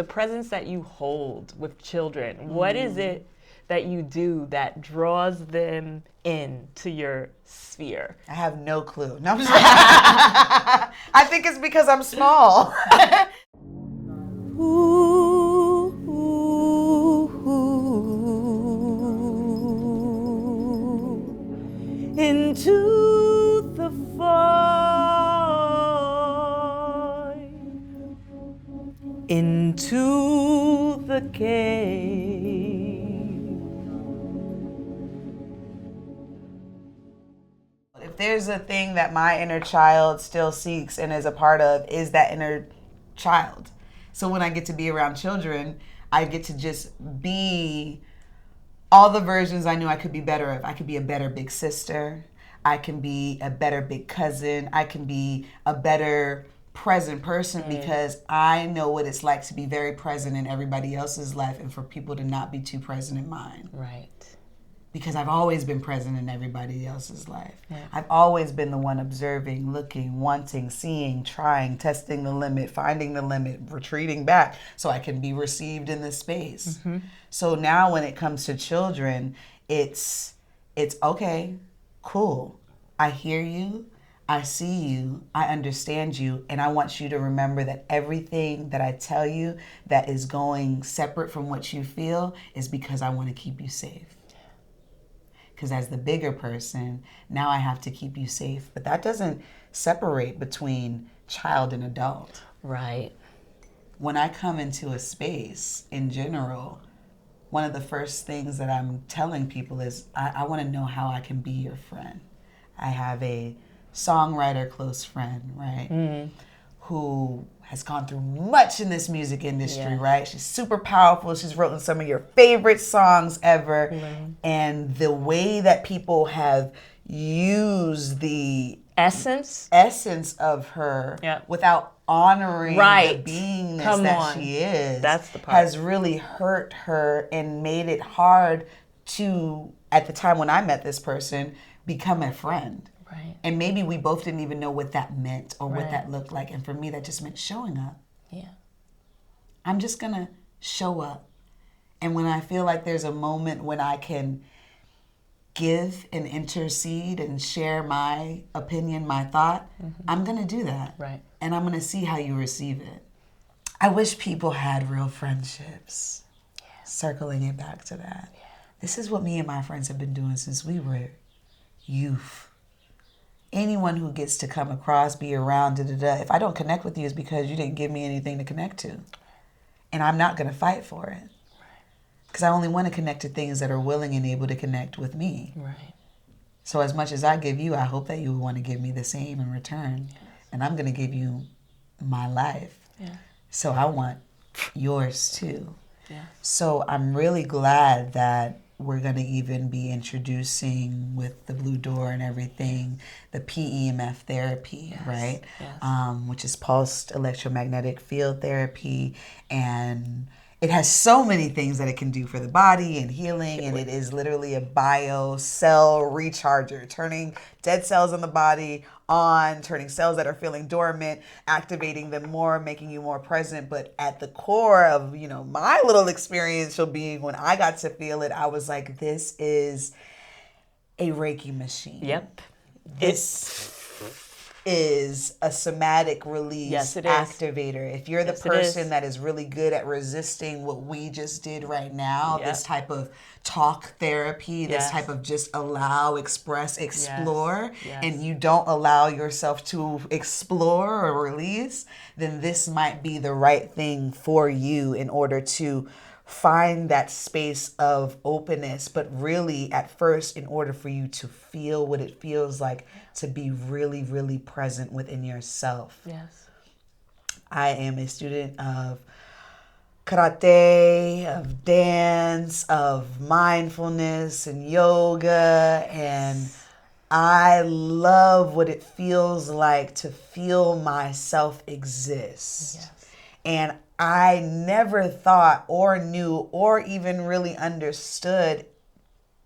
the presence that you hold with children, what is it that you do that draws them into your sphere? I have no clue. No, I'm just I think it's because I'm small. Into the void, into the cave. If there's a thing that my inner child still seeks and is a part of, is that inner child. So when I get to be around children, I get to just be all the versions I knew I could be better of. I could be a better big sister. I can be a better big cousin. I can be a better present person because I know what it's like to be very present in everybody else's life and for people to not be too present in mine. Right. Because I've always been present in everybody else's life. Yeah. I've always been the one observing, looking, wanting, seeing, trying, testing the limit, finding the limit, retreating back so I can be received in this space. Mm-hmm. So now when it comes to children, it's okay, cool. I hear you, I see you, I understand you, and I want you to remember that everything that I tell you that is going separate from what you feel is because I want to keep you safe. Because as the bigger person, now I have to keep you safe. But that doesn't separate between child and adult. Right. When I come into a space in general, one of the first things that I'm telling people is I want to know how I can be your friend. I have a songwriter close friend, right, who has gone through much in this music industry, right? She's super powerful. She's written some of your favorite songs ever. And the way that people have used the essence of her without honoring the beingness she is, that's the part, has really hurt her and made it hard to, at the time when I met this person, become a friend. Right. And maybe we both didn't even know what that meant or what that looked like. And for me, that just meant showing up. Yeah. I'm just going to show up. And when I feel like there's a moment when I can give and intercede and share my opinion, my thought, I'm going to do that. Right. And I'm going to see how you receive it. I wish people had real friendships. Yeah. Circling it back to that. Yeah. This is what me and my friends have been doing since we were youth. Anyone who gets to come across, be around, if I don't connect with you, it's because you didn't give me anything to connect to. And I'm not going to fight for it. Because I only want to connect to things that are willing and able to connect with me. Right. So as much as I give you, I hope that you will want to give me the same in return. Yes. And I'm going to give you my life. Yeah. So I want yours too. Yeah. So I'm really glad that we're going to even be introducing with the Blu Door and everything, the PEMF therapy, right? Yes. Which is pulsed electromagnetic field therapy. And it has so many things that it can do for the body and healing. And it is literally a bio cell recharger, turning dead cells in the body on, turning cells that are feeling dormant, activating them more, making you more present. But at the core of, my little experiential being, when I got to feel it, I was like, this is a Reiki machine. Yep. This is a somatic release activator. If you're the person that is really good at resisting what we just did right now, this type of talk therapy, this type of just allow, express, explore, and you don't allow yourself to explore or release, then this might be the right thing for you in order to find that space of openness. But really, at first, in order for you to feel what it feels like to be really, really present within yourself. Yes. I am a student of karate, of dance, of mindfulness and yoga, and I love what it feels like to feel myself exist. Yes. And I never thought or knew or even really understood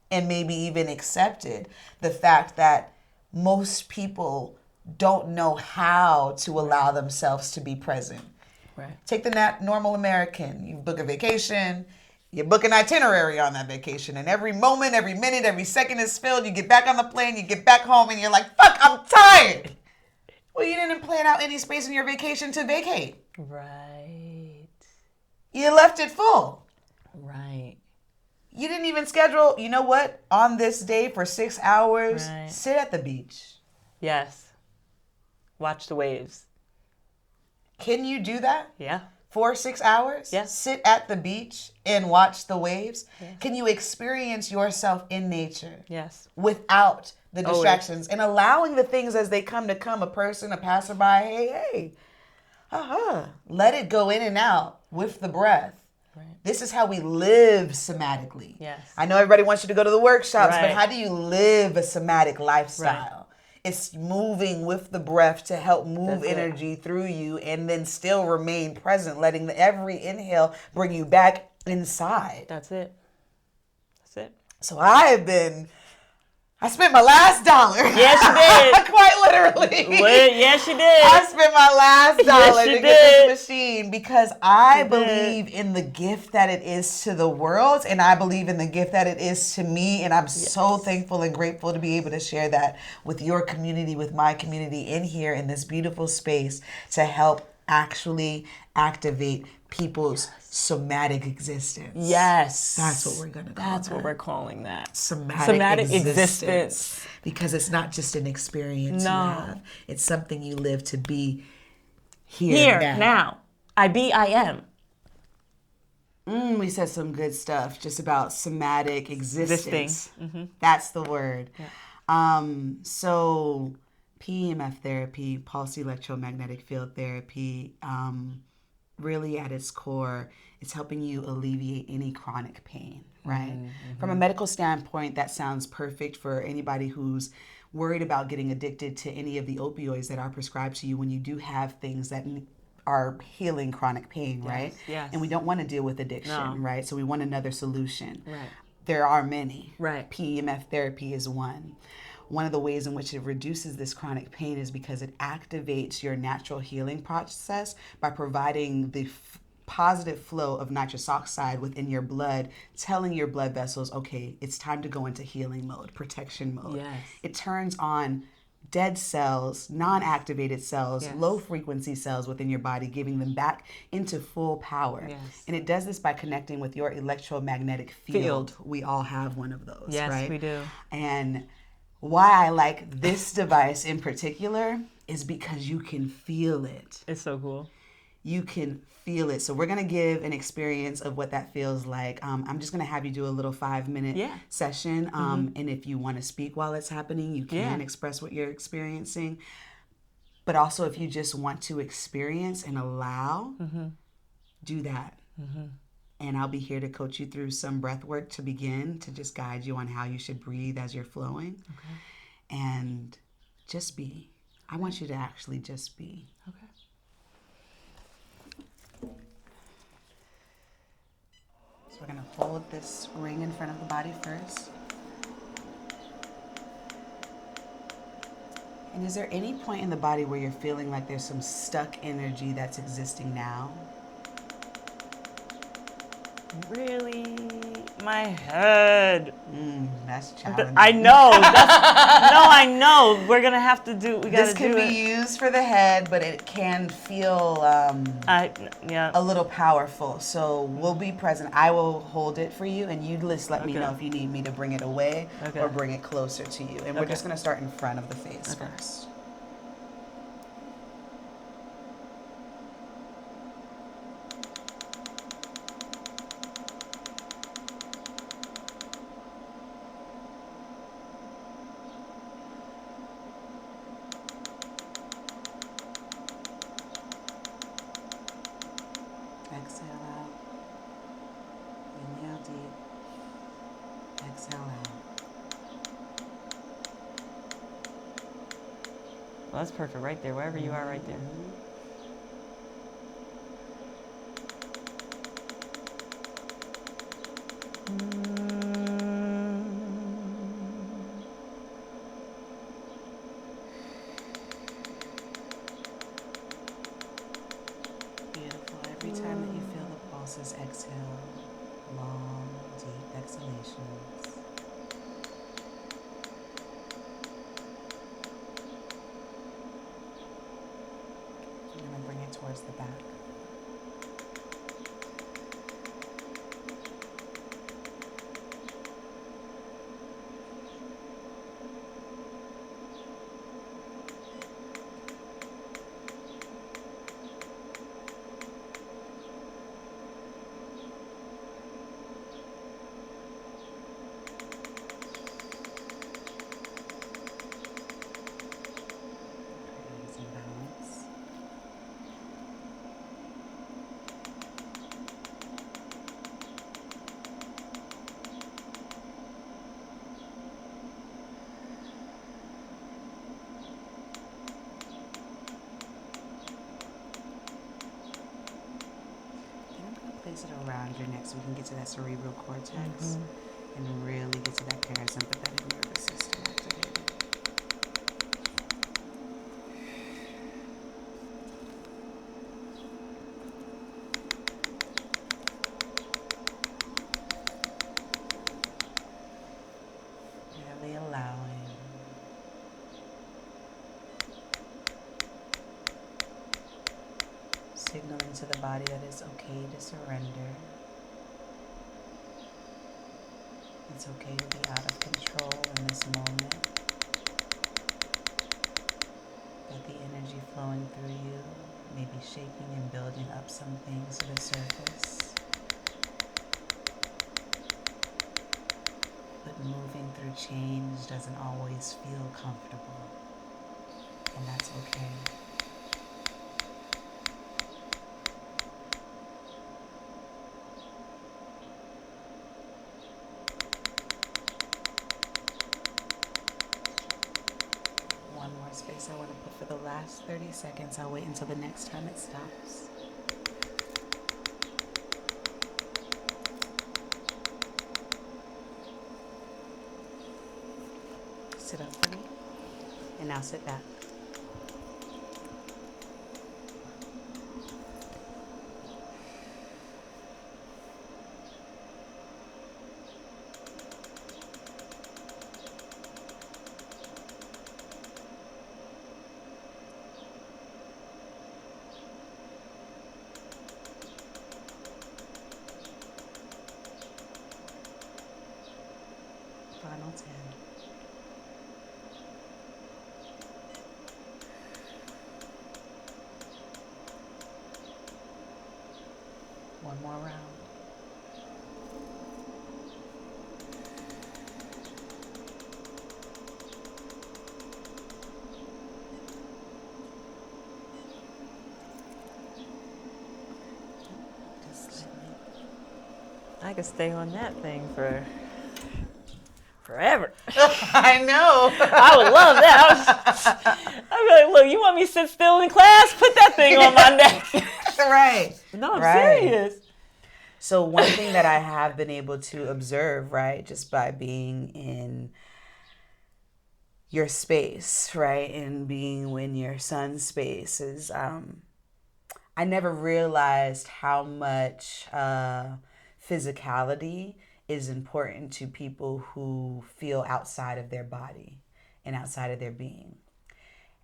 and maybe even accepted the fact that most people don't know how to allow themselves to be present. Right. Take the normal American. You book a vacation. You book an itinerary on that vacation. And every moment, every minute, every second is filled. You get back on the plane. You get back home. And you're like, fuck, I'm tired. Well, you didn't plan out any space in your vacation to vacate. Right. You left it full. Right. You didn't even schedule, you know what, on this day for 6 hours, sit at the beach. Yes. Watch the waves. Can you do that? Yeah. For 6 hours? Yes. Sit at the beach and watch the waves? Yes. Can you experience yourself in nature? Yes. Without the distractions and allowing the things as they come to come, a person, a passerby, hey, let it go in and out with the breath. Right. This is how we live somatically. Yes. I know everybody wants you to go to the workshops, right. but how do you live a somatic lifestyle? Right. It's moving with the breath to help move energy through you and then still remain present, letting every inhale bring you back inside. That's it. That's it. So I spent my last dollar. Yes, you did. Quite literally. Yes, you did. I spent my last dollar to get this machine because I believe in the gift that it is to the world, and I believe in the gift that it is to me, and I'm so thankful and grateful to be able to share that with your community, with my community in here in this beautiful space to help actually activate people's somatic existence. Yes. That's what we're going to call That's what we're calling that. Somatic existence. Because it's not just an experience you have. It's something you live to be here now. I am. We said some good stuff just about somatic existence. That's the word. Yeah. So PEMF therapy, pulse electromagnetic field therapy, really at its core, it's helping you alleviate any chronic pain, right? Mm-hmm. From a medical standpoint, that sounds perfect for anybody who's worried about getting addicted to any of the opioids that are prescribed to you when you do have things that are healing chronic pain, right? Yes. And we don't want to deal with addiction, right? So we want another solution. Right. There are many. Right. PEMF therapy is one. One of the ways in which it reduces this chronic pain is because it activates your natural healing process by providing the positive flow of nitrous oxide within your blood, telling your blood vessels, okay, it's time to go into healing mode, protection mode. Yes. It turns on dead cells, non-activated cells, low frequency cells within your body, giving them back into full power. Yes. And it does this by connecting with your electromagnetic field. We all have one of those, right? Yes, we do. And why I like this device in particular is because you can feel it. It's so cool. You can feel it. So we're going to give an experience of what that feels like. I'm just going to have you do a little 5-minute session. And if you want to speak while it's happening, you can express what you're experiencing. But also if you just want to experience and allow, do that. And I'll be here to coach you through some breath work to begin, to just guide you on how you should breathe as you're flowing. Okay. And just be. I want you to actually just be. Okay. So we're going to hold this ring in front of the body first. And is there any point in the body where you're feeling like there's some stuck energy that's existing now? Really? My head. That's challenging. I know. I know. We're going to have to do, we got to do it. This can be used for the head, but it can feel a little powerful. So we'll be present. I will hold it for you, and you just let me know if you need me to bring it away or bring it closer to you. And we're just going to start in front of the face first. Exhale out. Inhale deep. Exhale out. Well, that's perfect right there, wherever you are right there. Beautiful. Just exhale long, deep exhalations. I'm going to bring it towards the back. Place it around your neck so we can get to that cerebral cortex and really get to that parasympathetic nervous system activated. Really allowing signaling to the body that it's okay to surrender. It's okay to be out of control in this moment. That the energy flowing through you may be shaking and building up some things to the surface. But moving through change doesn't always feel comfortable. And that's okay. Space I want to put for the last 30 seconds. I'll wait until the next time it stops. Sit up for me. And now sit back. Final 10. One more round. Just let me. I could stay on that thing for forever. I know. I would love that. I'd be like, look, you want me to sit still in class? Put that thing on my neck. Right. No, I'm right. serious. So one thing that I have been able to observe, right, just by being in your space, right, and being in your son's space is I never realized how much physicality is important to people who feel outside of their body and outside of their being.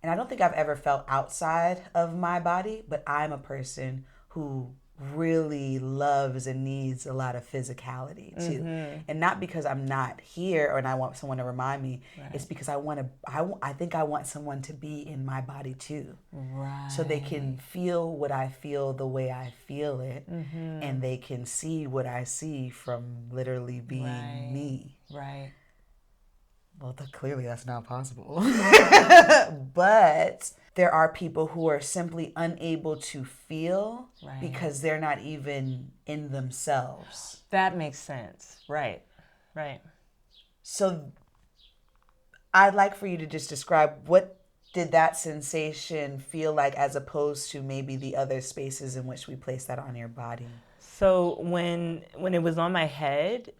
And I don't think I've ever felt outside of my body, but I'm a person who really loves and needs a lot of physicality too. And not because I'm not here or and I want someone to remind me. Right. It's because I think I want someone to be in my body too. Right. So they can feel what I feel the way I feel it. And they can see what I see from literally being me. Right. Well, clearly that's not possible. But there are people who are simply unable to feel because they're not even in themselves. That makes sense. Right. So I'd like for you to just describe what did that sensation feel like as opposed to maybe the other spaces in which we place that on your body. So when it was on my head,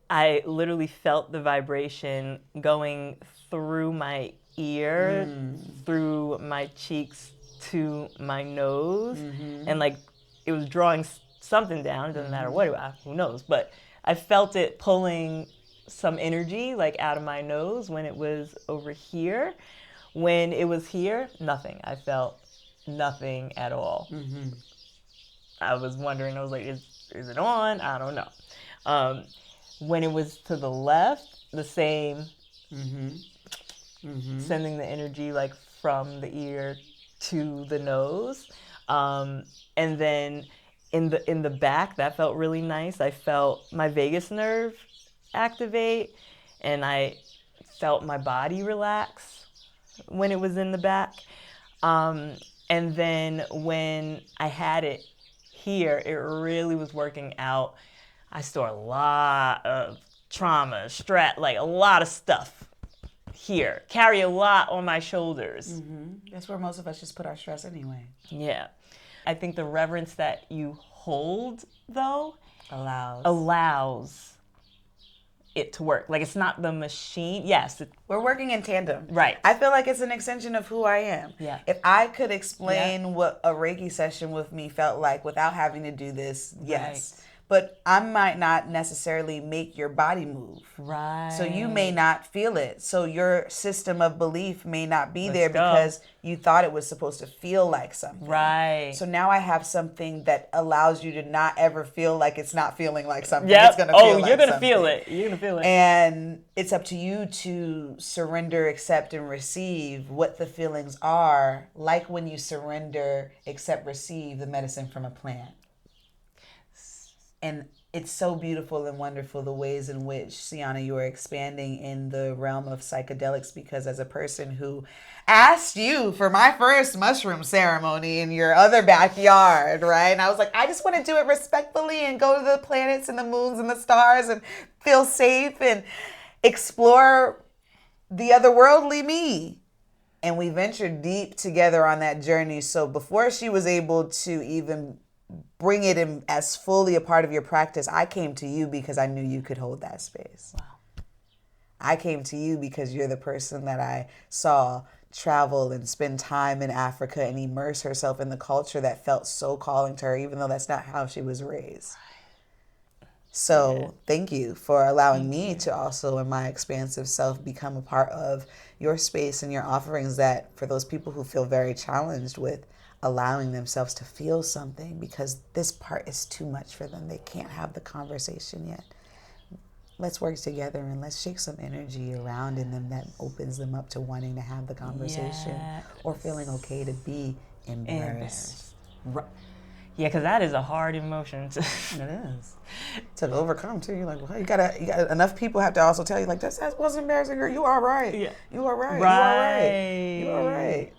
I literally felt the vibration going through my ear, through my cheeks to my nose, and like it was drawing something down. It doesn't matter what, who knows. But I felt it pulling some energy like out of my nose when it was over here. When it was here, nothing. I felt nothing at all. I was wondering, I was like, is it on? I don't know. When it was to the left, the same, sending the energy like from the ear to the nose. And then in the back, that felt really nice. I felt my vagus nerve activate, and I felt my body relax when it was in the back. And then when I had it here, it really was working out. I store a lot of trauma, stress, like a lot of stuff here. Carry a lot on my shoulders. That's where most of us just put our stress anyway. Yeah. I think the reverence that you hold, though, allows it to work. Like, it's not the machine. Yes. We're working in tandem. Right. I feel like it's an extension of who I am. Yeah. If I could explain what a Reiki session with me felt like without having to do this, yes. Right. But I might not necessarily make your body move. Right. So you may not feel it. So your system of belief may not be there because you thought it was supposed to feel like something. Right. So now I have something that allows you to not ever feel like it's not feeling like something. Yep. It's gonna feel like you're going to something. feel it. You're going to feel it. And it's up to you to surrender, accept, and receive what the feelings are, like when you surrender, accept, receive the medicine from a plant. And it's so beautiful and wonderful the ways in which, Sienna, you are expanding in the realm of psychedelics, because as a person who asked you for my first mushroom ceremony in your other backyard, right? And I was like, I just want to do it respectfully and go to the planets and the moons and the stars and feel safe and explore the otherworldly me. And we ventured deep together on that journey. So before she was able to even bring it in as fully a part of your practice, I came to you because I knew you could hold that space. Wow. I came to you because you're the person that I saw travel and spend time in Africa and immerse herself in the culture that felt so calling to her, even though that's not how she was raised. So thank you for allowing me to also, in my expansive self, become a part of your space and your offerings, that for those people who feel very challenged with allowing themselves to feel something because this part is too much for them. They can't have the conversation yet. Let's work together and let's shake some energy around in them that opens them up to wanting to have the conversation or feeling okay to be embarrassed. Right. Yeah, because that is a hard emotion. It is. To overcome, too. You're like, well, you gotta enough people have to also tell you, like, that wasn't embarrassing, girl. You all right. Yeah. You all right. Right. You all right. You all right.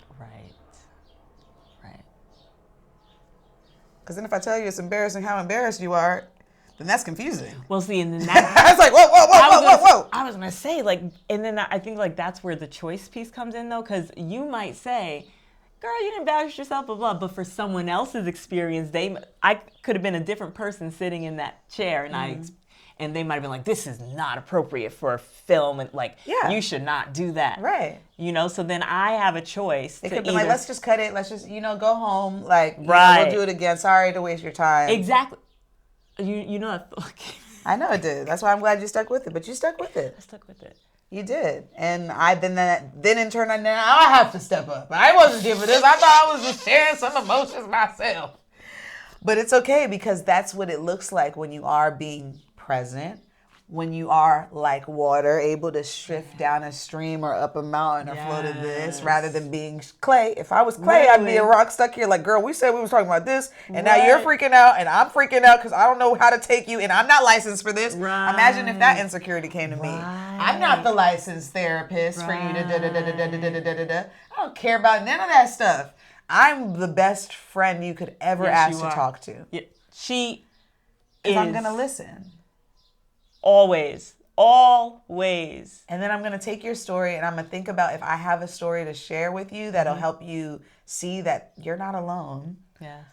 Because then if I tell you it's embarrassing how embarrassed you are, then that's confusing. Well, see, and then that... I was like, whoa. I was going to say, like, and then I think, like, that's where the choice piece comes in, though, because you might say, girl, you didn't embarrass yourself, blah, blah, but for someone else's experience, I could have been a different person sitting in that chair, and and they might have been like, this is not appropriate for a film, and like, you should not do that. Right. You know, so then I have a choice. It could be like, let's just cut it. Let's just, go home. Like, right. We'll do it again. Sorry to waste your time. Exactly. You know that. I know it did. That's why I'm glad you stuck with it. But you stuck with it. I stuck with it. You did. And then in turn, I have to step up. I wasn't here for this. I thought I was just sharing some emotions myself. But it's okay, because that's what it looks like when you are being present, when you are like water, able to shift down a stream or up a mountain or float in this, rather than being clay. If I was clay, I'd be a rock stuck here like, girl, we said we was talking about this, and now you're freaking out, and I'm freaking out because I don't know how to take you, and I'm not licensed for this. Right. Imagine if that insecurity came to me. I'm not the licensed therapist for you to da-da-da-da-da-da-da-da-da. I don't care about none of that stuff. I'm the best friend you could ever ask to talk to. Yeah. She is. I'm going to listen. Always. And then I'm going to take your story and I'm going to think about if I have a story to share with you that'll help you see that you're not alone. Yeah.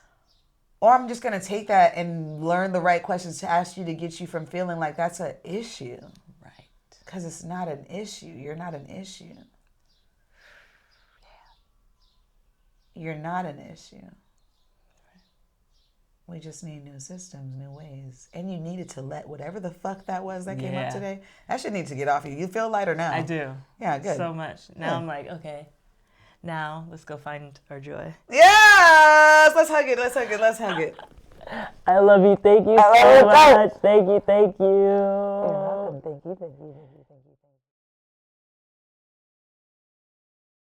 Or I'm just going to take that and learn the right questions to ask you to get you from feeling like that's an issue. Right. Because it's not an issue. You're not an issue. You're not an issue. We just need new systems, new ways. And you needed to let whatever the fuck that was that came up today, that shit needs to get off you. You feel lighter now? I do. Yeah, good. So much. Now I'm like, okay, now let's go find our joy. Yes! Let's hug it, let's hug it, let's hug it. I love you. Thank you so much. Thank you. You're welcome. Thank you.